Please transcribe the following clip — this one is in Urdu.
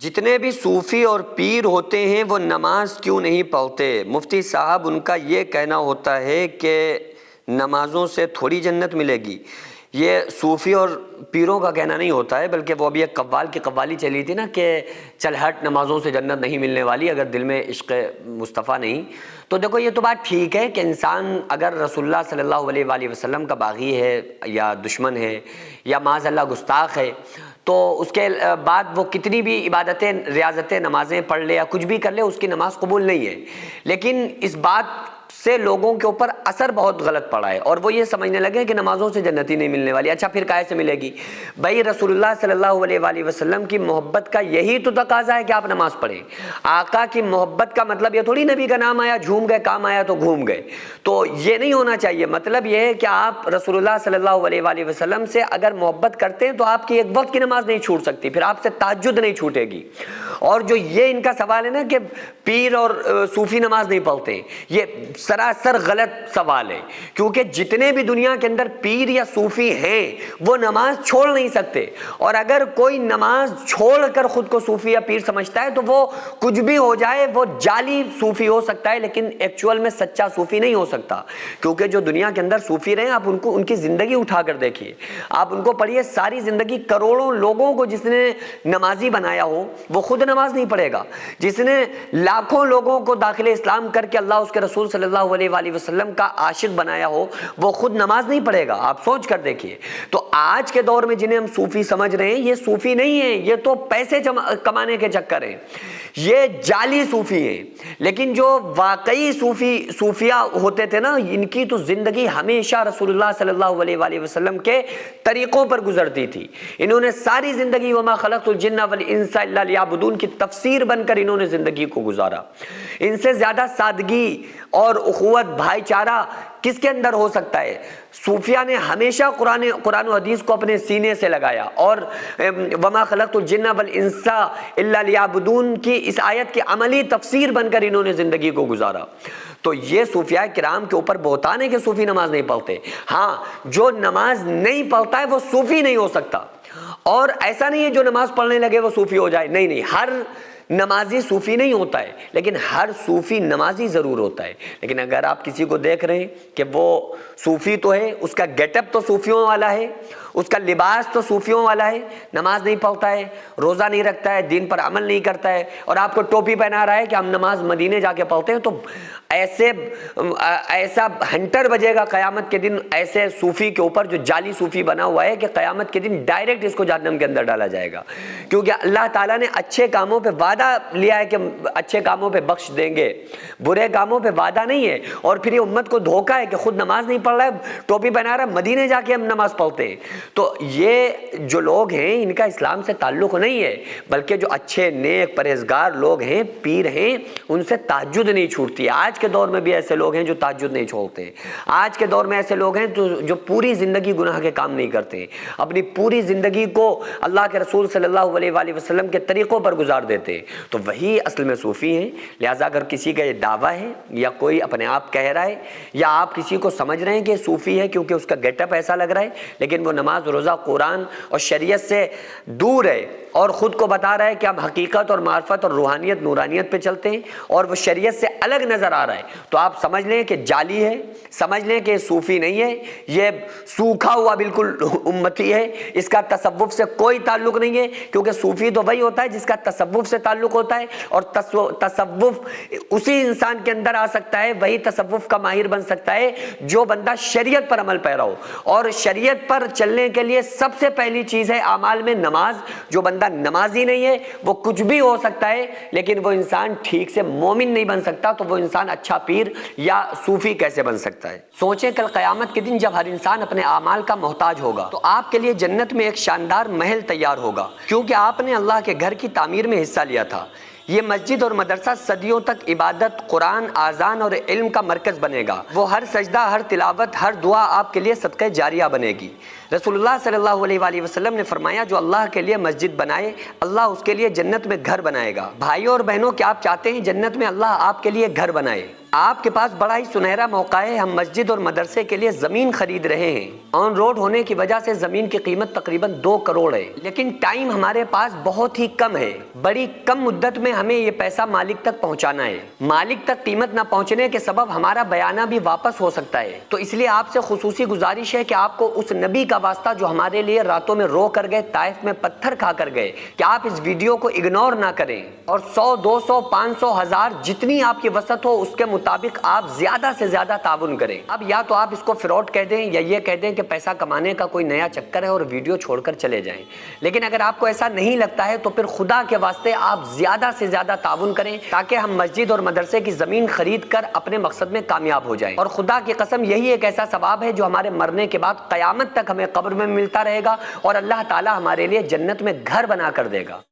جتنے بھی صوفی اور پیر ہوتے ہیں وہ نماز کیوں نہیں پڑھتے؟ مفتی صاحب ان کا یہ کہنا ہوتا ہے کہ نمازوں سے تھوڑی جنت ملے گی۔ یہ صوفی اور پیروں کا کہنا نہیں ہوتا ہے، بلکہ وہ ابھی ایک قوال کی قوالی چلی تھی نا کہ چل ہٹ نمازوں سے جنت نہیں ملنے والی اگر دل میں عشق مصطفیٰ نہیں۔ تو دیکھو یہ تو بات ٹھیک ہے کہ انسان اگر رسول اللہ صلی اللہ علیہ وآلہ وسلم کا باغی ہے یا دشمن ہے یا معاذ اللہ گستاخ ہے، تو اس کے بعد وہ کتنی بھی عبادتیں ریاضتیں نمازیں پڑھ لے یا کچھ بھی کر لے، اس کی نماز قبول نہیں ہے۔ لیکن اس بات سے لوگوں کے اوپر اثر بہت غلط پڑا ہے اور وہ یہ سمجھنے لگے کہ نمازوں سے جنتی نہیں ملنے والی۔ اچھا پھر کائے سے ملے گی؟ بھائی رسول اللہ صلی اللہ علیہ وآلہ وسلم کی محبت کا یہی تو تقاضا ہے کہ آپ نماز پڑھیں۔ آقا کی محبت کا مطلب یہ تھوڑی نبی کا نام آیا جھوم گئے، کام آیا تو گھوم گئے، تو یہ نہیں ہونا چاہیے۔ مطلب یہ ہے کہ آپ رسول اللہ صلی اللہ علیہ وآلہ وسلم سے اگر محبت کرتے ہیں تو آپ کی ایک وقت کی نماز نہیں چھوٹ سکتی، پھر آپ سے تہجد نہیں چھوٹے گی۔ اور جو یہ ان کا سوال ہے نا کہ پیر اور صوفی نماز نہیں پڑھتے، یہ سراسر غلط سوال ہے، کیونکہ جتنے بھی دنیا کے اندر پیر یا صوفی ہیں وہ نماز چھوڑ نہیں سکتے، اور اگر کوئی نماز چھوڑ کر خود کو صوفی یا پیر سمجھتا ہے تو وہ کچھ بھی ہو جائے، وہ جعلی صوفی ہو سکتا ہے لیکن ایکچول میں سچا صوفی نہیں ہو سکتا۔ کیونکہ جو دنیا کے اندر صوفی رہے، آپ ان کی زندگی اٹھا کر دیکھیے، آپ ان کو پڑھیے، ساری زندگی کروڑوں لوگوں کو جس نے نمازی بنایا ہو وہ خود نماز نہیں پڑھے گا، جس نے لاکھوں لوگوں کو داخل اسلام کر کے اللہ اس کے رسول صلی اللہ علیہ وآلہ وسلم کا عاشق بنایا ہو وہ خود نماز نہیں پڑھے گا۔ آپ سوچ کر دیکھیے۔ تو آج کے دور میں جنہیں ہم صوفی سمجھ رہے ہیں، یہ صوفی نہیں ہیں، یہ تو پیسے کمانے کے چکر ہیں، یہ جعلی صوفی ہیں۔ لیکن جو واقعی صوفیہ ہوتے تھے نا، ان کی تو زندگی ہمیشہ رسول اللہ صلی اللہ علیہ وآلہ وسلم کے طریقوں پر گزرتی تھی۔ انہوں نے ساری زندگی وما خلقت الجن والانس الا لیعبدون کی تفسیر بن کر انہوں نے زندگی کو گزارا۔ ان سے زیادہ سادگی اور اخوت بھائی چارہ کس کے اندر ہو سکتا ہے؟ صوفیہ نے ہمیشہ قرآن و حدیث کو اپنے سینے سے لگایا، اور وما خلقت الجن والانس الا لیعبدون کی اس آیت کی عملی تفسیر بن کر انہوں نے زندگی کو گزارا۔ تو یہ صوفیاء کرام کے اوپر بہتان ہے کہ صوفی نماز نہیں پڑھتے۔ ہاں، جو نماز نہیں پڑھتا ہے وہ صوفی نہیں ہو سکتا، اور ایسا نہیں ہے جو نماز پڑھنے لگے وہ صوفی ہو جائے، نہیں، ہر نمازی صوفی نہیں ہوتا ہے، لیکن ہر صوفی نمازی ضرور ہوتا ہے۔ لیکن اگر آپ کسی کو دیکھ رہے ہیں کہ وہ صوفی تو ہے، اس کا گیٹ اپ تو صوفیوں والا ہے، اس کا لباس تو صوفیوں والا ہے، نماز نہیں پڑھتا ہے، روزہ نہیں رکھتا ہے، دین پر عمل نہیں کرتا ہے، اور آپ کو ٹوپی پہنا رہا ہے کہ ہم نماز مدینے جا کے پڑھتے ہیں، تو ایسا ہنٹر بجے گا قیامت کے دن ایسے صوفی کے اوپر جو جعلی صوفی بنا ہوا ہے کہ قیامت کے دن ڈائریکٹ اس کو جہنم کے اندر ڈالا جائے گا۔ کیونکہ اللہ تعالیٰ نے اچھے کاموں پہ وعدہ لیا ہے کہ اچھے کاموں پہ بخش دیں گے، برے کاموں پہ وعدہ نہیں ہے، اور پھر یہ امت کو دھوکا ہے کہ خود نماز نہیں پڑھ رہا ہے، ٹوپی پہنا رہا ہے، مدینے جا کے ہم نماز پڑھتے ہیں۔ تو یہ جو لوگ ہیں ان کا اسلام سے تعلق نہیں ہے، بلکہ جو اچھے نیک پرہیزگار لوگ ہیں، پیر ہیں، ان سے تہجد نہیں چھوٹتی۔ آج کے دور میں بھی ایسے لوگ ہیں جو تہجد نہیں چھوڑتے، آج کے دور میں ایسے لوگ ہیں جو پوری زندگی گناہ کے کام نہیں کرتے، اپنی پوری زندگی کو اللہ کے رسول صلی اللہ علیہ وآلہ وسلم کے طریقوں پر گزار دیتے، تو وہی اصل میں صوفی ہیں۔ لہٰذا اگر کسی کا یہ دعویٰ ہے یا کوئی اپنے آپ کہہ رہا ہے یا آپ کسی کو سمجھ رہے ہیں کہ صوفی ہے کیونکہ اس کا گیٹ اپ ایسا لگ رہا ہے، لیکن وہ نماز روزہ قرآن اور شریعت سے دور ہے اور خود کو بتا رہا ہے کہ ہم حقیقت اور معرفت اور روحانیت نورانیت پہ چلتے ہیں اور وہ شریعت سے الگ نظر آ رہا ہے، تو آپ سمجھ لیں کہ جعلی ہے، سمجھ لیں کہ صوفی نہیں ہے، یہ سوکھا ہوا بالکل امتی ہے، اس کا تصوف سے کوئی تعلق نہیں ہے۔ کیونکہ صوفی تو وہی ہوتا ہے جس کا تصوف سے تعلق ہوتا ہے، اور تصوف اسی انسان کے اندر آ سکتا ہے، وہی تصوف کا ماہر بن سکتا ہے جو بندہ شریعت پر عمل پیرا ہو، اور شریعت پر چلنے کے لیے سب سے پہلی چیز ہے اعمال میں نماز۔ جو بندہ نمازی نہیں ہے وہ کچھ بھی ہو سکتا ہے، لیکن وہ انسان ٹھیک سے مومن نہیں بن سکتا، تو وہ انسان اچھا پیر یا صوفی کیسے بن سکتا ہے؟ سوچیں کل قیامت کے دن جب ہر انسان اپنے اعمال کا محتاج ہوگا تو آپ کے لیے جنت میں ایک شاندار محل تیار ہوگا، کیونکہ آپ نے اللہ کے گھر کی تعمیر میں حصہ لیا تھا۔ یہ مسجد اور مدرسہ صدیوں تک عبادت، قرآن، آذان اور علم کا مرکز بنے گا۔ وہ ہر سجدہ، ہر تلاوت، ہر دعا آپ کے لیے صدقہ جاریہ بنے گی۔ رسول اللہ صلی اللہ علیہ وآلہ وسلم نے فرمایا جو اللہ کے لیے مسجد بنائے اللہ اس کے لیے جنت میں گھر بنائے گا۔ بھائیوں اور بہنوں، کیا آپ چاہتے ہیں جنت میں اللہ آپ کے لیے گھر بنائے؟ آپ کے پاس بڑا ہی سنہرا موقع ہے، ہم مسجد اور مدرسے کے لیے زمین خرید رہے ہیں۔ آن روڈ ہونے کی وجہ سے زمین کی قیمت تقریباً 2 کروڑ ہے، لیکن ٹائم ہمارے پاس بہت ہی کم ہے۔ بڑی کم مدت میں ہمیں یہ پیسہ مالک تک پہنچانا ہے۔ مالک تک قیمت نہ پہنچنے کے سبب ہمارا بیانہ بھی واپس ہو سکتا ہے، تو اس لیے آپ سے خصوصی گزارش ہے کہ آپ کو اس نبی کا واسطہ جو ہمارے لیے راتوں میں رو کر گئے، طائف میں پتھر کھا کر گئے، کہ آپ اس ویڈیو کو اگنور نہ کریں اور 100 200 500 1000 جتنی آپ کی وسعت ہو اس کے مطابق آپ زیادہ سے زیادہ تعاون کریں۔ اب یا تو آپ اس کو فراڈ کہہ دیں یا یہ کہہ دیں کہ پیسہ کمانے کا کوئی نیا چکر ہے اور ویڈیو چھوڑ کر چلے جائیں، لیکن اگر آپ کو ایسا نہیں لگتا ہے تو پھر خدا کے واسطے آپ زیادہ سے زیادہ تعاون کریں تاکہ ہم مسجد اور مدرسے کی زمین خرید کر اپنے مقصد میں کامیاب ہو جائیں۔ اور خدا کی قسم یہی ایک ایسا ثواب ہے جو ہمارے مرنے کے بعد قیامت تک ہمیں قبر میں ملتا رہے گا اور اللہ تعالی ہمارے لیے جنت میں گھر بنا کر دے گا۔